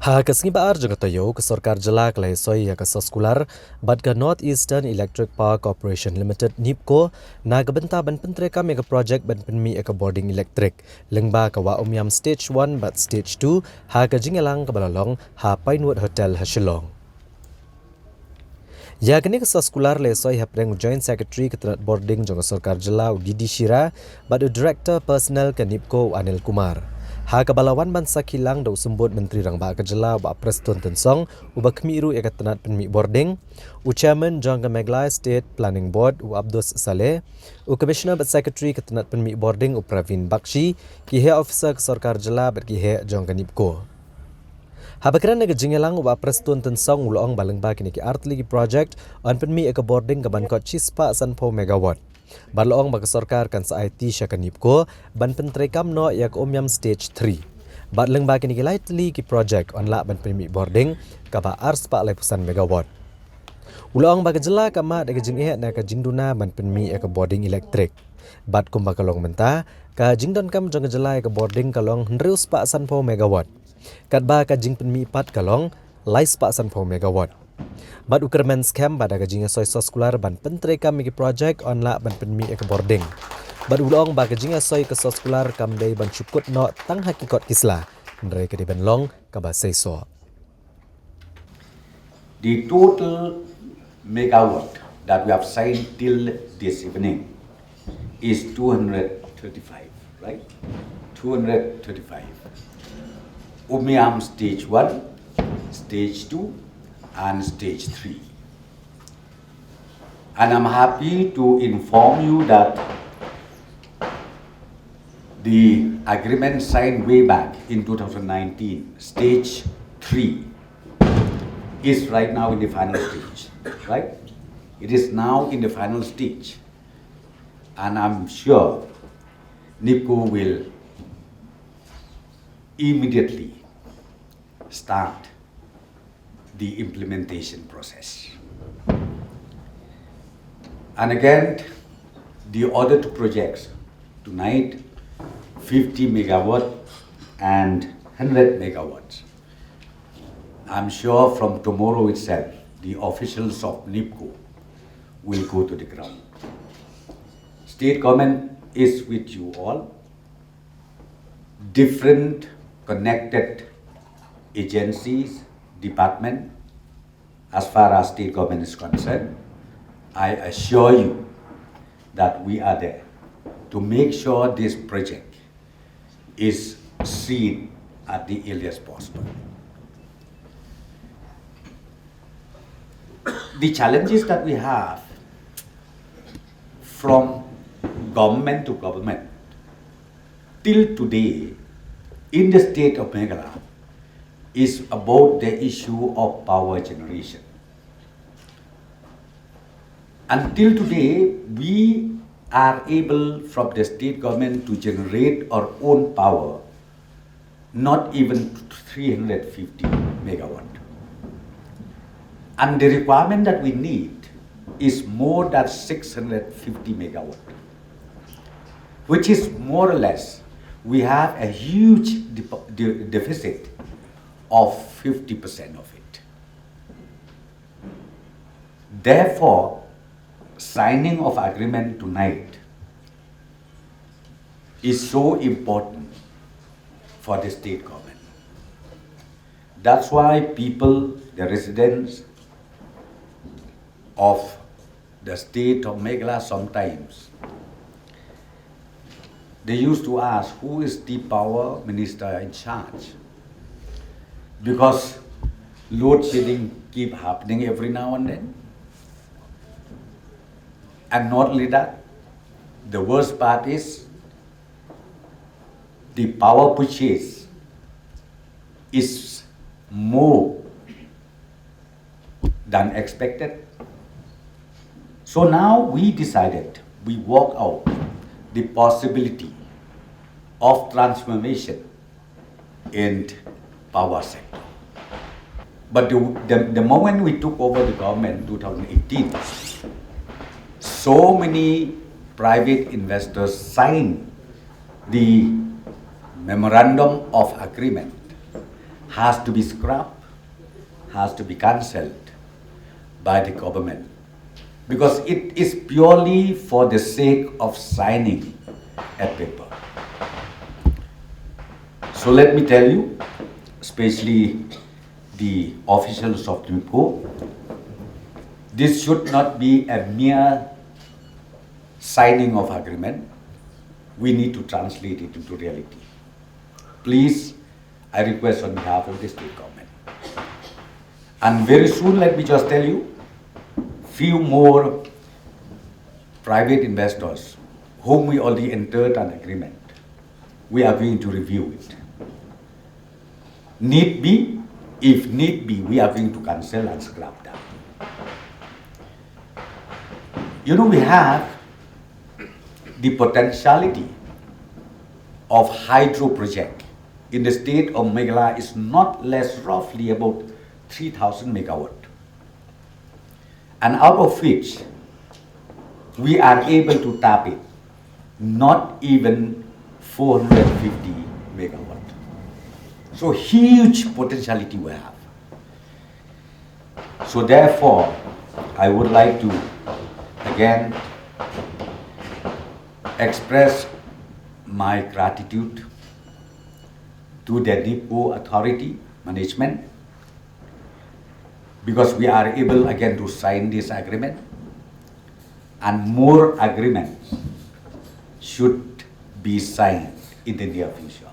Kasngi baar jeng toyo ke Sorkar jelak Iasoi ya ke Soskular bad ke North Eastern Electric Power Corporation Limited NEEPCO na ke benta ban pentreka mega project ban Pynmih ke Bording Elektrik lengba ke wa umyam stage 1 but stage 2 ke jingelang ke balalong Pynmih Hotel Shillong. Ya kini ke Soskular Iasoi preng Joint Secretary ke Bording jong Sorkar Jela Didi Shira bad Director Personnel ke NEEPCO Anil Kumar. Kabalawan bansa kilang do sembut Menteri Rangba Kejela wa Preston Tensong uba kemiru ya ketenat Pynmih Bording Chairman Jong Meghalaya State Planning Board Abdus Saleh Commissioner but Secretary ketenat Pynmih Bording Pravin Bakshi kihe officer ke Sorkar Jela berkihe Jong NEEPCO. Habakran ke jingelang wa Preston Tensong ulong balengba kini ki artli project on Pynmih ke Bording ke bankot Chispa Sanpo Megawatt. Barloong bagi Sorkar kan sa IT sya NEEPCO ban pentrekam no yak omyam stage 3. Barleng bagi ni lightly ki project on la ban Pynmih Bording ka ba ars pa lepusan megawatt. Ulong bagi jela kama de jing na ka jingduna ban Pynmih ka Bording Elektrik. Bat kumba kalong menta ka jingdon kam jong jela ka Bording kalong ndreus pa sanpo megawatt. Kat ba ka jing Pynmih pat kalong lais pa sanpo megawatt. Bad Ukerman scam pada kajing Iasoi Soskular ban pentreka migi project on la ban Pynmih ke Bording. Bad ulong ba kajing Iasoi ke Soskular kamdei ban cukut no tang hakikot kisla. Ndrai ke ban long ka ba seiso. The total megawatt that we have signed till this evening is 235, right? 235. Umiam stage 1, stage 2, and stage 3. And I'm happy to inform you that the agreement signed way back in 2019, stage 3, is right now in the final stage, right? It is now in the final stage. And I'm sure NEEPCO will immediately start the implementation process. And again, the other two projects tonight, 50 megawatt and 100 megawatts. I'm sure from tomorrow itself, the officials of NEEPCO will go to the ground. State government is with you all. Different connected agencies, department, as far as state government is concerned, I assure you that we are there to make sure this project is seen at the earliest possible. The challenges that we have from government to government till today in the state of Meghalaya is about the issue of power generation. Until today, we are able from the state government to generate our own power, not even 350 megawatt. And the requirement that we need is more than 650 megawatt, which is more or less, we have a huge deficit of 50% of it. Therefore, signing of agreement tonight is so important for the state government. That's why people, the residents of the state of Meghalaya sometimes, they used to ask, who is the power minister in charge? Because load shedding keep happening every now and then. And not only that, the worst part is the power purchase is more than expected. So now we decided, we work out the possibility of transformation in power sector. But the moment we took over the government in 2018, so many private investors signed the memorandum of agreement has to be scrapped, has to be cancelled by the government, because it is purely for the sake of signing a paper. So let me tell you, especially the officials of NEEPCO, this should not be a mere signing of agreement. We need to translate it into reality. Please, I request on behalf of the state government. And very soon, let me just tell you, few more private investors whom we already entered an agreement, we are going to review it. If need be, we are going to cancel and scrap that. You know, we have the potentiality of hydro project in the state of Meghalaya is not less roughly about 3,000 megawatt. And out of which we are able to tap it, not even 450 megawatt. So huge potentiality we have. So therefore, I would like to again express my gratitude to the NEEPCO authority management, because we are able again to sign this agreement, and more agreements should be signed in the near future.